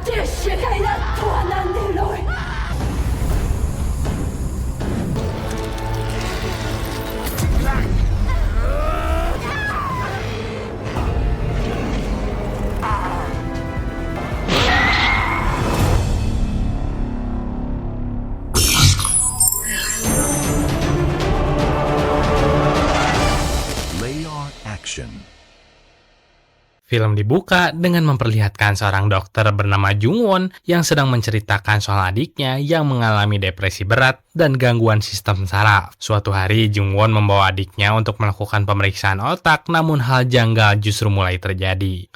这世界的多难的路。Layer Action. Film dibuka dengan memperlihatkan seorang dokter bernama Jung-won yang sedang menceritakan soal adiknya yang mengalami depresi berat dan gangguan sistem saraf. Suatu hari, Jung-won membawa adiknya untuk melakukan pemeriksaan otak, namun hal janggal justru mulai terjadi.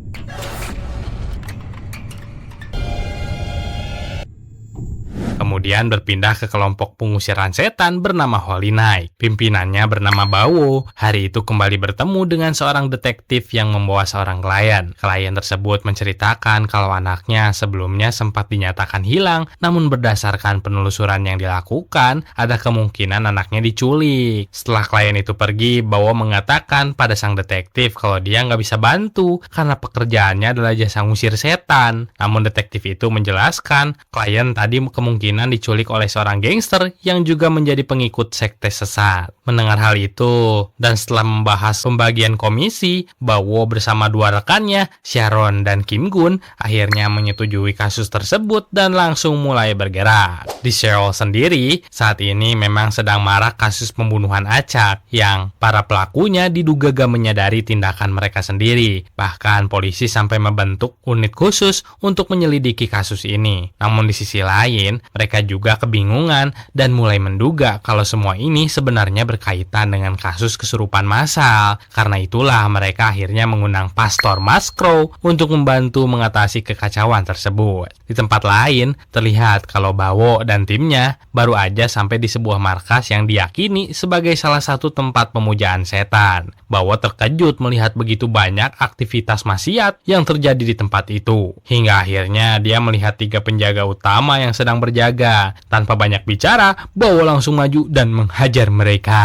Kemudian berpindah ke kelompok pengusiran setan bernama Holy Knight. Pimpinannya bernama Bawo. Hari itu kembali bertemu dengan seorang detektif yang membawa seorang klien. Klien tersebut menceritakan kalau anaknya sebelumnya sempat dinyatakan hilang, namun berdasarkan penelusuran yang dilakukan, ada kemungkinan anaknya diculik. Setelah klien itu pergi, Bawo mengatakan pada sang detektif kalau dia nggak bisa bantu karena pekerjaannya adalah jasa ngusir setan. Namun detektif itu menjelaskan klien tadi kemungkinan diculik oleh seorang gangster yang juga menjadi pengikut sekte sesat. Mendengar hal itu, dan setelah membahas pembagian komisi, Bawo bersama dua rekannya, Sharon dan Kim Gun, akhirnya menyetujui kasus tersebut dan langsung mulai bergerak. Di Seoul sendiri, saat ini memang sedang marak kasus pembunuhan acak, yang para pelakunya diduga gak menyadari tindakan mereka sendiri. Bahkan polisi sampai membentuk unit khusus untuk menyelidiki kasus ini. Namun di sisi lain, mereka juga kebingungan dan mulai menduga kalau semua ini sebenarnya berkaitan dengan kasus kesurupan massal. Karena itulah mereka akhirnya mengundang Pastor Muscrow untuk membantu mengatasi kekacauan tersebut. Di tempat lain, terlihat kalau Bawo dan timnya baru aja sampai di sebuah markas yang diyakini sebagai salah satu tempat pemujaan setan. Bawo terkejut melihat begitu banyak aktivitas maksiat yang terjadi di tempat itu. Hingga akhirnya dia melihat 3 penjaga utama yang sedang berjaga. Tanpa banyak bicara, Bawo langsung maju dan menghajar mereka.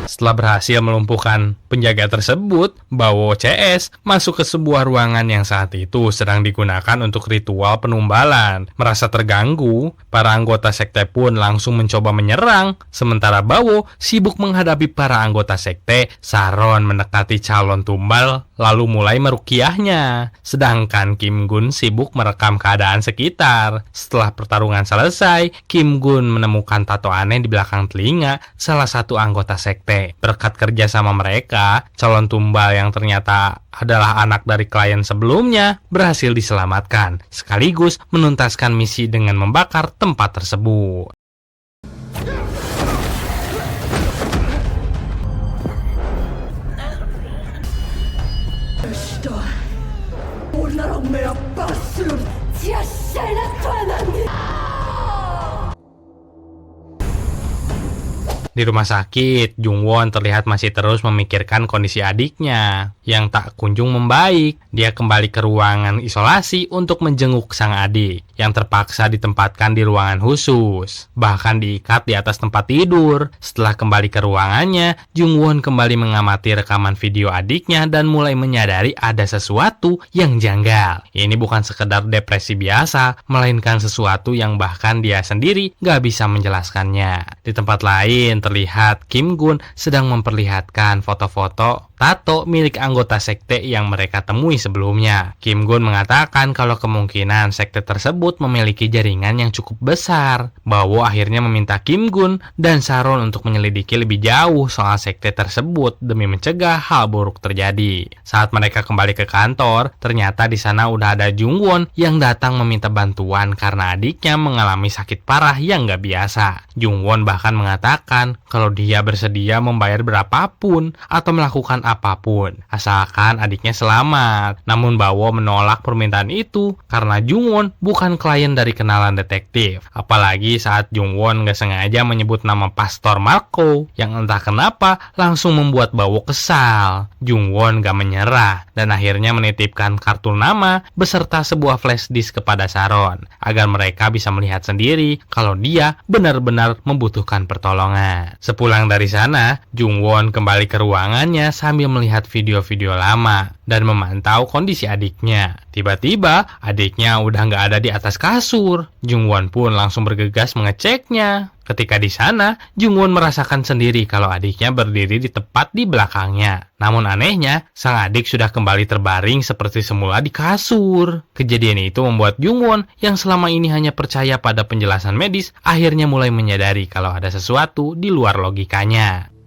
Setelah berhasil melumpuhkan penjaga tersebut, Bawo CS masuk ke sebuah ruangan yang saat itu sedang digunakan untuk ritual penumbalan. Merasa terganggu, para anggota sekte pun langsung mencoba menyerang. Sementara Bawo sibuk menghadapi para anggota sekte, Sharon mendekati calon tumbal lalu mulai merukiahnya. Sedangkan Kim Gun sibuk merekam keadaan sekitar. Setelah pertarungan selesai, Kim Gun menemukan tato aneh di belakang telinga salah satu anggota sekte. Berkat kerja sama mereka, calon tumbal yang ternyata adalah anak dari klien sebelumnya berhasil diselamatkan, sekaligus menuntaskan misi dengan membakar tempat tersebut. Di rumah sakit, Jung-won terlihat masih terus memikirkan kondisi adiknya yang tak kunjung membaik. Dia kembali ke ruangan isolasi untuk menjenguk sang adik yang terpaksa ditempatkan di ruangan khusus, bahkan diikat di atas tempat tidur. Setelah kembali ke ruangannya, Jung-won kembali mengamati rekaman video adiknya dan mulai menyadari ada sesuatu yang janggal. Ini bukan sekedar depresi biasa, melainkan sesuatu yang bahkan dia sendiri gak bisa menjelaskannya. Di tempat lain, terlihat Kim Gun sedang memperlihatkan foto-foto tato milik anggota sekte yang mereka temui sebelumnya. Kim Gun mengatakan kalau kemungkinan sekte tersebut memiliki jaringan yang cukup besar. Bawo akhirnya meminta Kim Gun dan Sharon untuk menyelidiki lebih jauh soal sekte tersebut demi mencegah hal buruk terjadi. Saat mereka kembali ke kantor, ternyata di sana udah ada Jung-won yang datang meminta bantuan karena adiknya mengalami sakit parah yang gak biasa. Jung-won bahkan mengatakan kalau dia bersedia membayar berapapun atau melakukan apapun, asalkan adiknya selamat. Namun Bawo menolak permintaan itu karena Jung-won bukan klien dari kenalan detektif. Apalagi saat Jung-won gak sengaja menyebut nama Pastor Marco yang entah kenapa langsung membuat Bawo kesal. Jung-won gak menyerah dan akhirnya menitipkan kartu nama beserta sebuah flash disk kepada Sharon agar mereka bisa melihat sendiri kalau dia benar-benar membutuhkan pertolongan. Sepulang dari sana, Jung-won kembali ke ruangannya sambil sambil melihat video-video lama dan memantau kondisi adiknya. Tiba-tiba adiknya udah nggak ada di atas kasur. Jungwon pun langsung bergegas mengeceknya. Ketika di sana, Jungwon merasakan sendiri kalau adiknya berdiri di tepat di belakangnya. Namun anehnya, sang adik sudah kembali terbaring seperti semula di kasur. Kejadian itu membuat Jungwon yang selama ini hanya percaya pada penjelasan medis, akhirnya mulai menyadari kalau ada sesuatu di luar logikanya.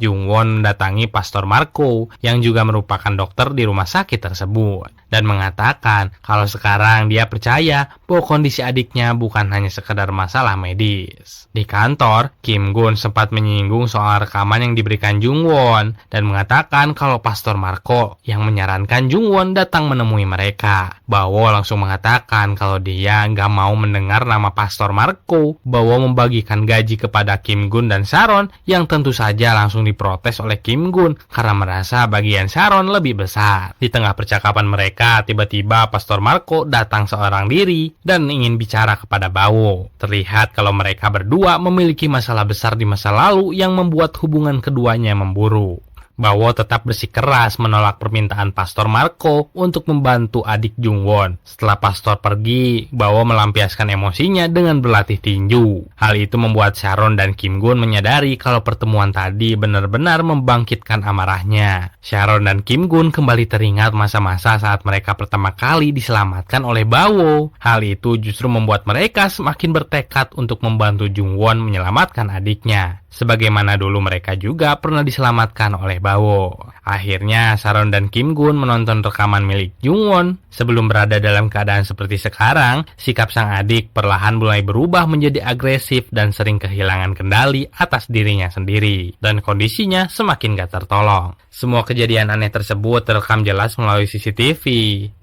Jungwon mendatangi Pastor Marco yang juga merupakan dokter di rumah sakit tersebut dan mengatakan kalau sekarang dia percaya bahwa kondisi adiknya bukan hanya sekedar masalah medis. Di kantor, Kim Gun sempat menyinggung soal rekaman yang diberikan Jungwon dan mengatakan kalau Pastor Marco yang menyarankan Jungwon datang menemui mereka. Bawo langsung mengatakan kalau dia nggak mau mendengar nama Pastor Marco. Bawo membagikan gaji kepada Kim Gun dan Sharon yang tentu saja langsung diprotes oleh Kim Gun karena merasa bagian Sharon lebih besar. Di tengah percakapan mereka, tiba-tiba Pastor Marco datang seorang diri dan ingin bicara kepada Bawo. Terlihat kalau mereka berdua memiliki masalah besar di masa lalu yang membuat hubungan keduanya memburuk. Bawo tetap bersikeras menolak permintaan Pastor Marco untuk membantu adik Jungwon. Setelah Pastor pergi, Bawo melampiaskan emosinya dengan berlatih tinju. Hal itu membuat Sharon dan Kim Gun menyadari kalau pertemuan tadi benar-benar membangkitkan amarahnya. Sharon dan Kim Gun kembali teringat masa-masa saat mereka pertama kali diselamatkan oleh Bawo. Hal itu justru membuat mereka semakin bertekad untuk membantu Jungwon menyelamatkan adiknya. Sebagaimana dulu mereka juga pernah diselamatkan oleh Bawo. Akhirnya Sharon dan Kim Gun menonton rekaman milik Jungwon. Sebelum berada dalam keadaan seperti sekarang, sikap sang adik perlahan mulai berubah menjadi agresif dan sering kehilangan kendali atas dirinya sendiri. Dan kondisinya semakin gak tertolong. Semua kejadian aneh tersebut terekam jelas melalui CCTV.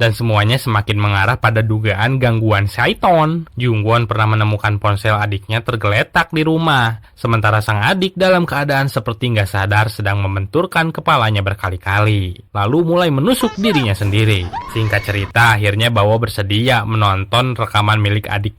Dan semuanya semakin mengarah pada dugaan gangguan syaiton. Jungwon pernah menemukan ponsel adiknya tergeletak di rumah. Sementara sang adik dalam keadaan seperti nggak sadar sedang membenturkan kepalanya berkali-kali. Lalu mulai menusuk dirinya sendiri. Singkat cerita, akhirnya Bawo bersedia menonton rekaman milik adik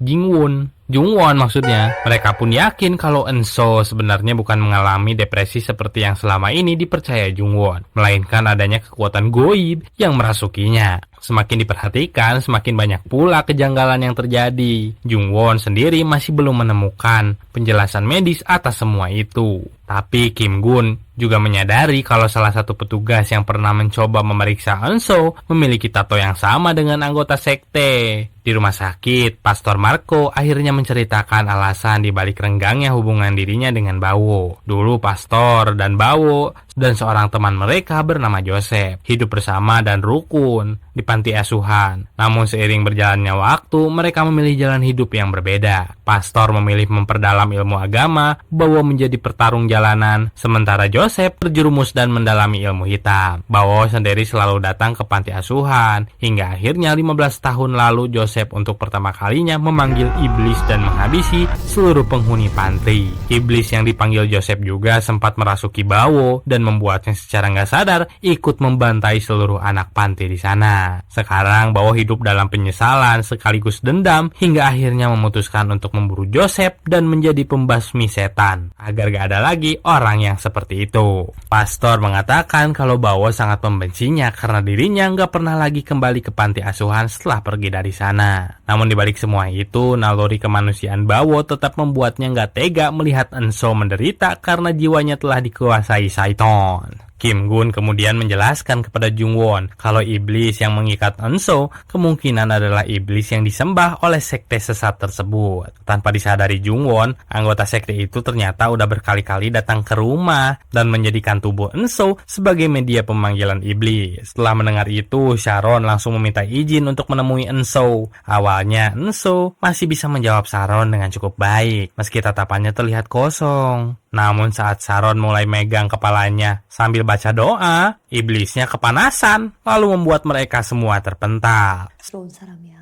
Jungwon maksudnya. Mereka pun yakin kalau Enso sebenarnya bukan mengalami depresi seperti yang selama ini dipercaya Jungwon, melainkan adanya kekuatan goib yang merasukinya. Semakin diperhatikan, semakin banyak pula kejanggalan yang terjadi. Jungwon sendiri masih belum menemukan penjelasan medis atas semua itu. Tapi Kim Gun juga menyadari kalau salah satu petugas yang pernah mencoba memeriksa Enso memiliki tato yang sama dengan anggota sekte. Di rumah sakit, Pastor Marco akhirnya menceritakan alasan di balik renggangnya hubungan dirinya dengan Bawo. Dulu Pastor dan Bawo dan seorang teman mereka bernama Joseph hidup bersama dan rukun di panti asuhan. Namun seiring berjalannya waktu, mereka memilih jalan hidup yang berbeda. Pastor memilih memperdalam ilmu agama, Bawo menjadi pertarung jalanan, sementara Joseph terjerumus dan mendalami ilmu hitam. Bawo sendiri selalu datang ke panti asuhan, hingga akhirnya 15 tahun lalu Joseph untuk pertama kalinya memanggil iblis dan menghabisi seluruh penghuni panti. Iblis yang dipanggil Joseph juga sempat merasuki Bawo dan membuatnya secara nggak sadar ikut membantai seluruh anak panti di sana. Sekarang Bawo hidup dalam penyesalan sekaligus dendam hingga akhirnya memutuskan untuk memburu Joseph dan menjadi pembasmi setan agar gak ada lagi orang yang seperti itu. Pastor mengatakan kalau Bawo sangat membencinya karena dirinya nggak pernah lagi kembali ke panti asuhan setelah pergi dari sana. Namun dibalik semua itu, naluri kemanusiaan Bawo tetap membuatnya nggak tega melihat Enso menderita karena jiwanya telah dikuasai syaiton. Kim Gun kemudian menjelaskan kepada Jungwon kalau iblis yang mengikat Enso kemungkinan adalah iblis yang disembah oleh sekte sesat tersebut. Tanpa disadari Jungwon, anggota sekte itu ternyata udah berkali-kali datang ke rumah dan menjadikan tubuh Enso sebagai media pemanggilan iblis. Setelah mendengar itu, Sharon langsung meminta izin untuk menemui Enso. Awalnya Enso masih bisa menjawab Sharon dengan cukup baik, meski tatapannya terlihat kosong. Namun saat Sharon mulai megang kepalanya sambil baca doa, iblisnya kepanasan, lalu membuat mereka semua terpental. 스러운 사람이야.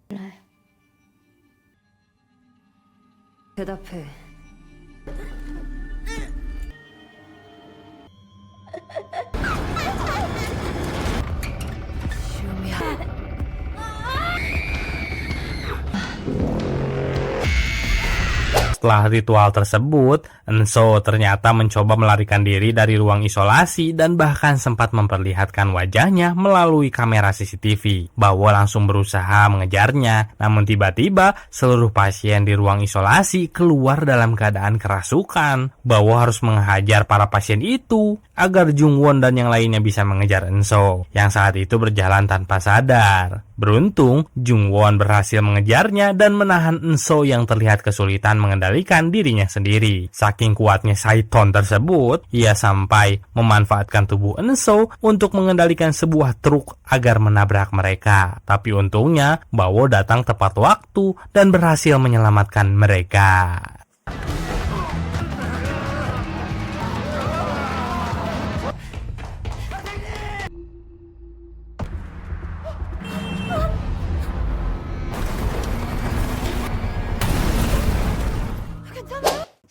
네. 대답해. Setelah ritual tersebut, Enso ternyata mencoba melarikan diri dari ruang isolasi dan bahkan sempat memperlihatkan wajahnya melalui kamera CCTV. Bawo langsung berusaha mengejarnya, namun tiba-tiba seluruh pasien di ruang isolasi keluar dalam keadaan kerasukan. Bawo harus menghajar para pasien itu agar Jungwon dan yang lainnya bisa mengejar Enso yang saat itu berjalan tanpa sadar. Beruntung, Jungwon berhasil mengejarnya dan menahan Enso yang terlihat kesulitan mengendalikan dirinya sendiri. Saking kuatnya Saiton tersebut, ia sampai memanfaatkan tubuh Enso untuk mengendalikan sebuah truk agar menabrak mereka. Tapi untungnya, Bawo datang tepat waktu dan berhasil menyelamatkan mereka.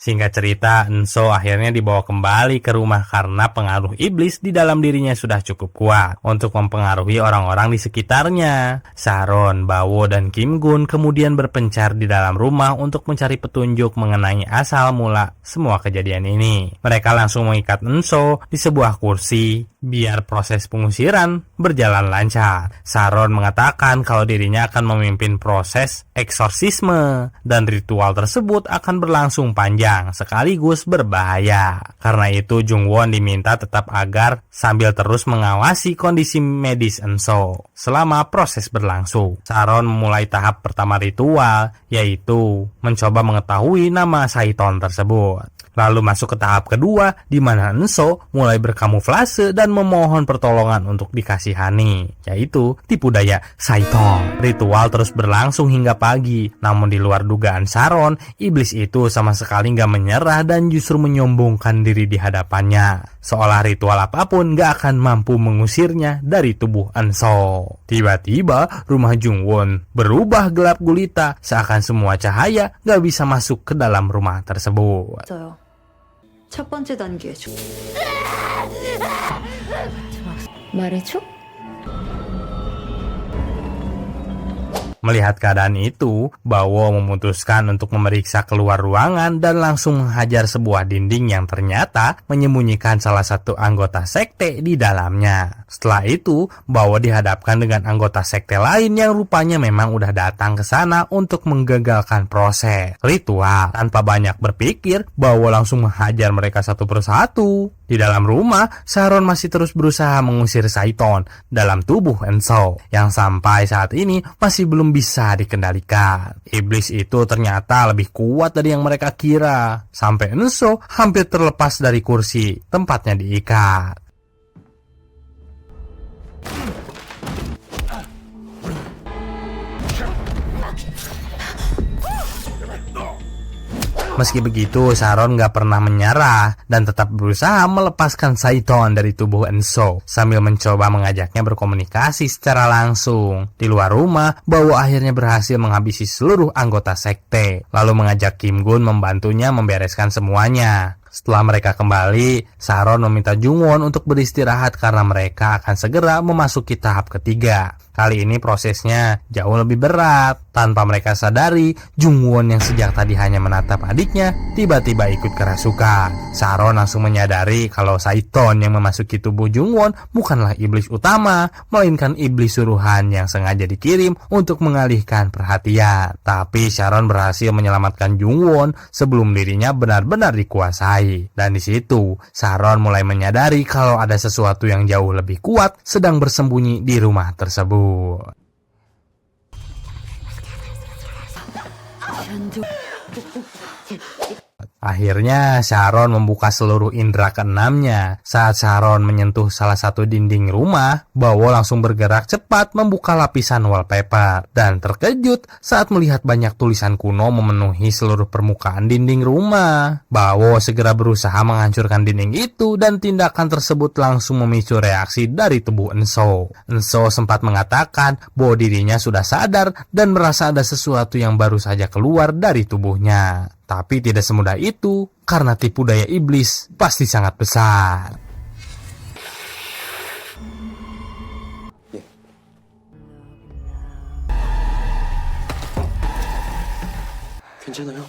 Singkat cerita, Enso akhirnya dibawa kembali ke rumah karena pengaruh iblis di dalam dirinya sudah cukup kuat untuk mempengaruhi orang-orang di sekitarnya. Sharon, Bawo, dan Kim Gun kemudian berpencar di dalam rumah untuk mencari petunjuk mengenai asal mula semua kejadian ini. Mereka langsung mengikat Enso di sebuah kursi biar proses pengusiran berjalan lancar. Sharon mengatakan kalau dirinya akan memimpin proses eksorsisme dan ritual tersebut akan berlangsung panjang sekaligus berbahaya. Karena itu Jungwon diminta tetap agar sambil terus mengawasi kondisi medis Enso selama proses berlangsung. Sharon memulai tahap pertama ritual, yaitu mencoba mengetahui nama Saiton tersebut. Lalu masuk ke tahap kedua, di mana Enso mulai berkamuflase dan memohon pertolongan untuk dikasihani, yaitu tipu daya Saiton. Ritual terus berlangsung hingga pagi, namun di luar dugaan Sharon, iblis itu sama sekali nggak menyerah dan justru menyombongkan diri di hadapannya, seolah ritual apapun nggak akan mampu mengusirnya dari tubuh Enso. Tiba-tiba rumah Jungwon berubah gelap gulita, seakan semua cahaya nggak bisa masuk ke dalam rumah tersebut. 첫 번째 단계 말해줘? Melihat keadaan itu, Bawo memutuskan untuk memeriksa keluar ruangan dan langsung menghajar sebuah dinding yang ternyata menyembunyikan salah satu anggota sekte di dalamnya. Setelah itu, Bawo dihadapkan dengan anggota sekte lain yang rupanya memang udah datang ke sana untuk menggagalkan proses ritual. Tanpa banyak berpikir, Bawo langsung menghajar mereka satu persatu. Di dalam rumah, Sharon masih terus berusaha mengusir Saiton dalam tubuh Enso yang sampai saat ini masih belum bisa dikendalikan. Iblis itu ternyata lebih kuat dari yang mereka kira, sampai Enso hampir terlepas dari kursi tempatnya diikat. Meski begitu, Sharon gak pernah menyerah dan tetap berusaha melepaskan Saiton dari tubuh Enso sambil mencoba mengajaknya berkomunikasi secara langsung. Di luar rumah, Bawo akhirnya berhasil menghabisi seluruh anggota sekte, lalu mengajak Kim Gun membantunya membereskan semuanya. Setelah mereka kembali, Sharon meminta Jungwon untuk beristirahat karena mereka akan segera memasuki tahap ketiga. Kali ini prosesnya jauh lebih berat. Tanpa mereka sadari, Jungwon yang sejak tadi hanya menatap adiknya, tiba-tiba ikut kerasukan. Sharon langsung menyadari kalau Saiton yang memasuki tubuh Jungwon bukanlah iblis utama, melainkan iblis suruhan yang sengaja dikirim untuk mengalihkan perhatian. Tapi Sharon berhasil menyelamatkan Jungwon sebelum dirinya benar-benar dikuasai. Dan di situ, Sharon mulai menyadari kalau ada sesuatu yang jauh lebih kuat sedang bersembunyi di rumah tersebut. Akhirnya Sharon membuka seluruh indera keenamnya. Saat Sharon menyentuh salah satu dinding rumah, Bawo langsung bergerak cepat membuka lapisan wallpaper dan terkejut saat melihat banyak tulisan kuno memenuhi seluruh permukaan dinding rumah. Bawo segera berusaha menghancurkan dinding itu dan tindakan tersebut langsung memicu reaksi dari tubuh Enso. Enso sempat mengatakan bahwa dirinya sudah sadar dan merasa ada sesuatu yang baru saja keluar dari tubuhnya. Tapi tidak semudah itu, karena tipu daya iblis pasti sangat besar. 괜찮아요?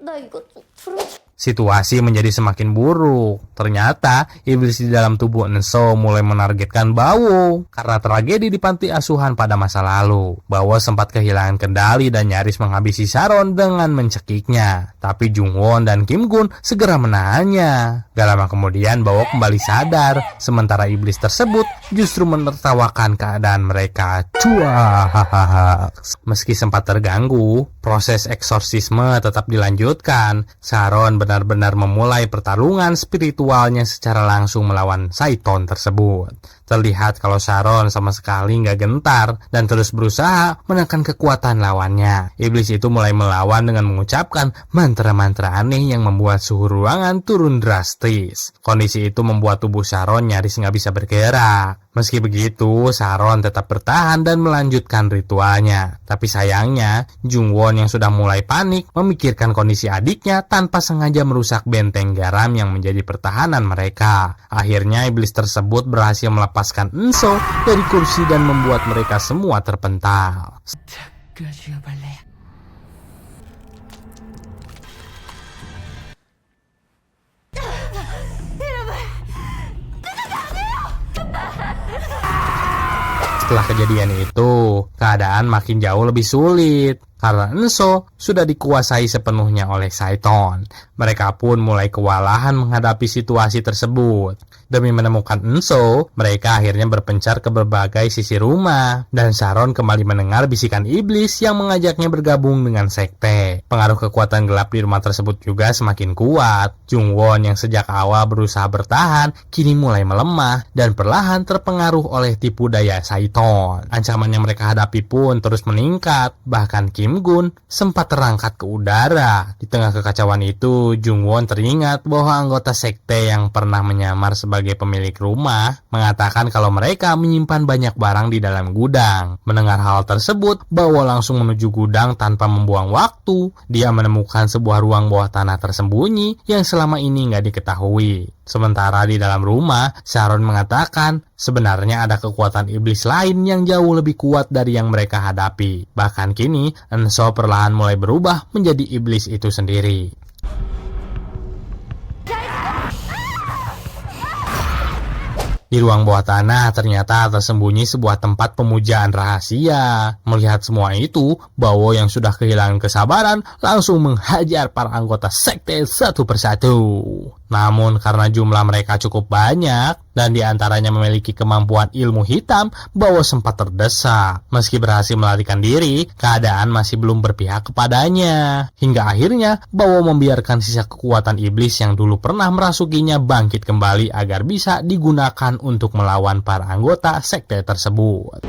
나 이거 좀 풀어줘. Situasi menjadi semakin buruk. Ternyata iblis di dalam tubuh Enso mulai menargetkan Bawo karena tragedi di panti asuhan pada masa lalu. Bawo sempat kehilangan kendali dan nyaris menghabisi Sharon dengan mencekiknya. Tapi Jungwon dan Kim Gun segera menahannya. Gak lama kemudian Bawo kembali sadar, sementara iblis tersebut justru menertawakan keadaan mereka. Cuah. Meski sempat terganggu, proses eksorsisme tetap dilanjutkan. Sharon benar-benar memulai pertarungan spiritualnya secara langsung melawan Saiton tersebut. Terlihat kalau Sharon sama sekali nggak gentar dan terus berusaha menekan kekuatan lawannya. Iblis itu mulai melawan dengan mengucapkan mantra-mantra aneh yang membuat suhu ruangan turun drastis. Kondisi itu membuat tubuh Sharon nyaris nggak bisa bergerak. Meski begitu, Sharon tetap bertahan dan melanjutkan ritualnya. Tapi sayangnya, Jungwon yang sudah mulai panik memikirkan kondisi adiknya tanpa sengaja merusak benteng garam yang menjadi pertahanan mereka. Akhirnya iblis tersebut berhasil melepaskan Enso dari kursi dan membuat mereka semua terpental. Setelah kejadian itu, keadaan makin jauh lebih sulit karena Enso sudah dikuasai sepenuhnya oleh Saiton. Mereka pun mulai kewalahan menghadapi situasi tersebut. Demi menemukan Enso, mereka akhirnya berpencar ke berbagai sisi rumah, dan Sharon kembali mendengar bisikan iblis yang mengajaknya bergabung dengan sekte. Pengaruh kekuatan gelap di rumah tersebut juga semakin kuat. Jungwon yang sejak awal berusaha bertahan, kini mulai melemah dan perlahan terpengaruh oleh tipu daya Saiton. Ancaman yang mereka hadapi pun terus meningkat, bahkan Kim Gun sempat terangkat ke udara. Di tengah kekacauan itu, Jungwon teringat bahwa anggota sekte yang pernah menyamar sebagai pemilik rumah mengatakan kalau mereka menyimpan banyak barang di dalam gudang. Mendengar hal tersebut, Bawo langsung menuju gudang tanpa membuang waktu. Dia menemukan sebuah ruang bawah tanah tersembunyi yang selama ini nggak diketahui. Sementara di dalam rumah, Sharon mengatakan sebenarnya ada kekuatan iblis lain yang jauh lebih kuat dari yang mereka hadapi. Bahkan kini, Enso perlahan mulai berubah menjadi iblis itu sendiri. Di ruang bawah tanah ternyata tersembunyi sebuah tempat pemujaan rahasia. Melihat semua itu, Bawo yang sudah kehilangan kesabaran langsung menghajar para anggota sekte satu persatu. Namun karena jumlah mereka cukup banyak dan diantaranya memiliki kemampuan ilmu hitam, Bawo sempat terdesak. Meski berhasil melarikan diri, keadaan masih belum berpihak kepadanya. Hingga akhirnya Bawo membiarkan sisa kekuatan iblis yang dulu pernah merasukinya bangkit kembali agar bisa digunakan untuk melawan para anggota sekte tersebut.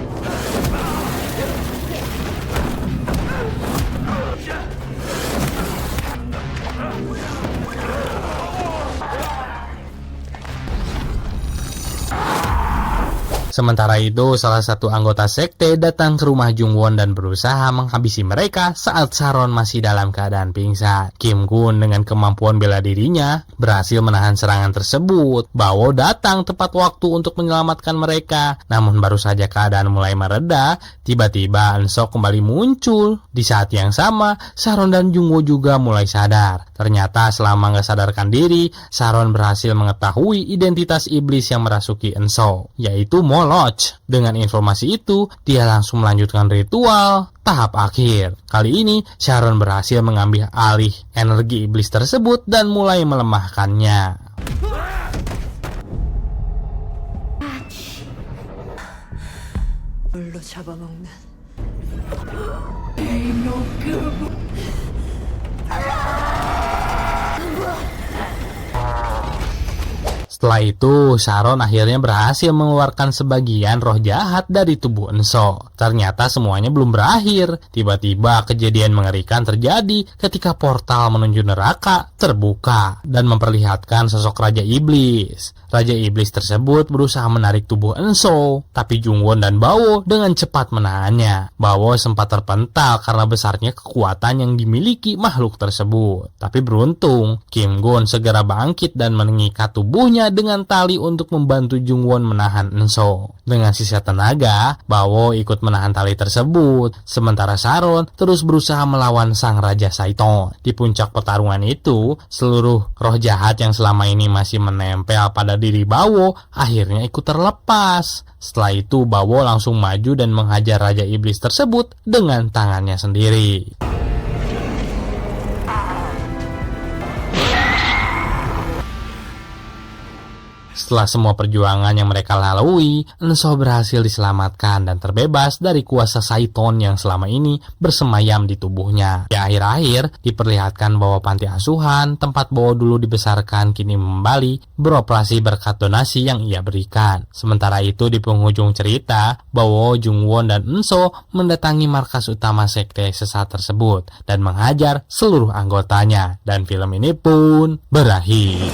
Sementara itu, salah satu anggota sekte datang ke rumah Jungwon dan berusaha menghabisi mereka saat Sharon masih dalam keadaan pingsan. Kim Gun dengan kemampuan bela dirinya berhasil menahan serangan tersebut. Bawo datang tepat waktu untuk menyelamatkan mereka. Namun baru saja keadaan mulai mereda, tiba-tiba Enso kembali muncul. Di saat yang sama, Sharon dan Jungwon juga mulai sadar. Ternyata selama nggak sadarkan diri, Sharon berhasil mengetahui identitas iblis yang merasuki Enso, yaitu Moloch. Dengan informasi itu, dia langsung melanjutkan ritual tahap akhir. Kali ini, Sharon berhasil mengambil alih energi iblis tersebut dan mulai melemahkannya. 물로 잡아먹는. Setelah itu, Sharon akhirnya berhasil mengeluarkan sebagian roh jahat dari tubuh Enso. Ternyata semuanya belum berakhir. Tiba-tiba kejadian mengerikan terjadi ketika portal menuju neraka terbuka dan memperlihatkan sosok Raja Iblis. Raja Iblis tersebut berusaha menarik tubuh Enso, tapi Jungwon dan Bawo dengan cepat menahannya. Bawo sempat terpental karena besarnya kekuatan yang dimiliki makhluk tersebut. Tapi beruntung, Kim Gun segera bangkit dan mengikat tubuhnya dengan tali untuk membantu Jungwon menahan Enso. Dengan sisa tenaga, Bawo ikut menahan tali tersebut, sementara Sharon terus berusaha melawan sang Raja Saiton. Di puncak pertarungan itu, seluruh roh jahat yang selama ini masih menempel pada diri Bawo akhirnya ikut terlepas. Setelah itu, Bawo langsung maju dan menghajar Raja Iblis tersebut dengan tangannya sendiri. Setelah semua perjuangan yang mereka lalui, Enso berhasil diselamatkan dan terbebas dari kuasa Saiton yang selama ini bersemayam di tubuhnya. Di akhir-akhir, diperlihatkan bahwa panti asuhan tempat Bawo dulu dibesarkan kini kembali beroperasi berkat donasi yang ia berikan. Sementara itu, di penghujung cerita, Bawo, Jungwon, dan Enso mendatangi markas utama sekte sesat tersebut dan menghajar seluruh anggotanya. Dan film ini pun berakhir.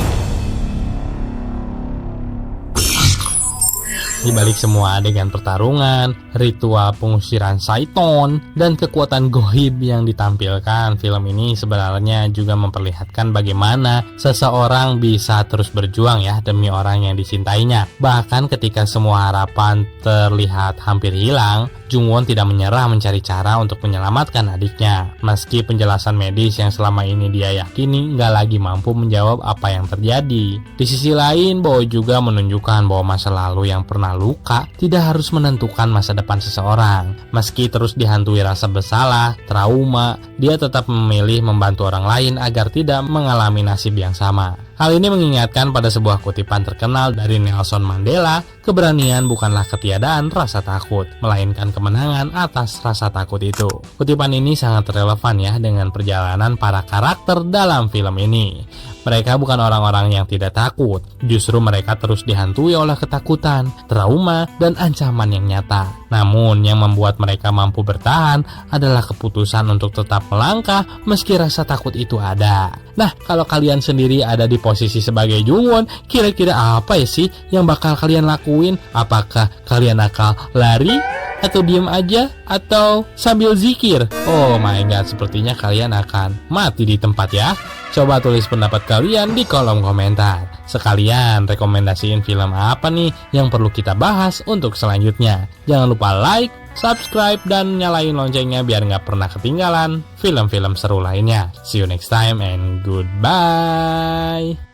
Di balik semua adegan pertarungan, ritual pengusiran Saiton, dan kekuatan goib yang ditampilkan, film ini sebenarnya juga memperlihatkan bagaimana seseorang bisa terus berjuang ya demi orang yang dicintainya. Bahkan ketika semua harapan terlihat hampir hilang, Jungwon tidak menyerah mencari cara untuk menyelamatkan adiknya. Meski penjelasan medis yang selama ini dia yakini nggak lagi mampu menjawab apa yang terjadi. Di sisi lain, Bawo juga menunjukkan bahwa masa lalu yang pernah luka tidak harus menentukan masa depan seseorang. Meski terus dihantui rasa bersalah, trauma, dia tetap memilih membantu orang lain agar tidak mengalami nasib yang sama. Hal ini mengingatkan pada sebuah kutipan terkenal dari Nelson Mandela, keberanian bukanlah ketiadaan rasa takut, melainkan kemenangan atas rasa takut itu. Kutipan ini sangat relevan ya dengan perjalanan para karakter dalam film ini. Mereka bukan orang-orang yang tidak takut, justru mereka terus dihantui oleh ketakutan, trauma, dan ancaman yang nyata. Namun yang membuat mereka mampu bertahan adalah keputusan untuk tetap melangkah meski rasa takut itu ada. Nah, kalau kalian sendiri ada di posisi sebagai Jungwon, kira-kira apa ya sih yang bakal kalian lakuin? Apakah kalian akan lari? Atau diam aja? Atau sambil zikir? Oh my god, sepertinya kalian akan mati di tempat ya. Coba tulis pendapat kalian di kolom komentar. Sekalian rekomendasiin film apa nih yang perlu kita bahas untuk selanjutnya. Jangan lupa like, subscribe, dan nyalain loncengnya biar nggak pernah ketinggalan film-film seru lainnya. See you next time and goodbye.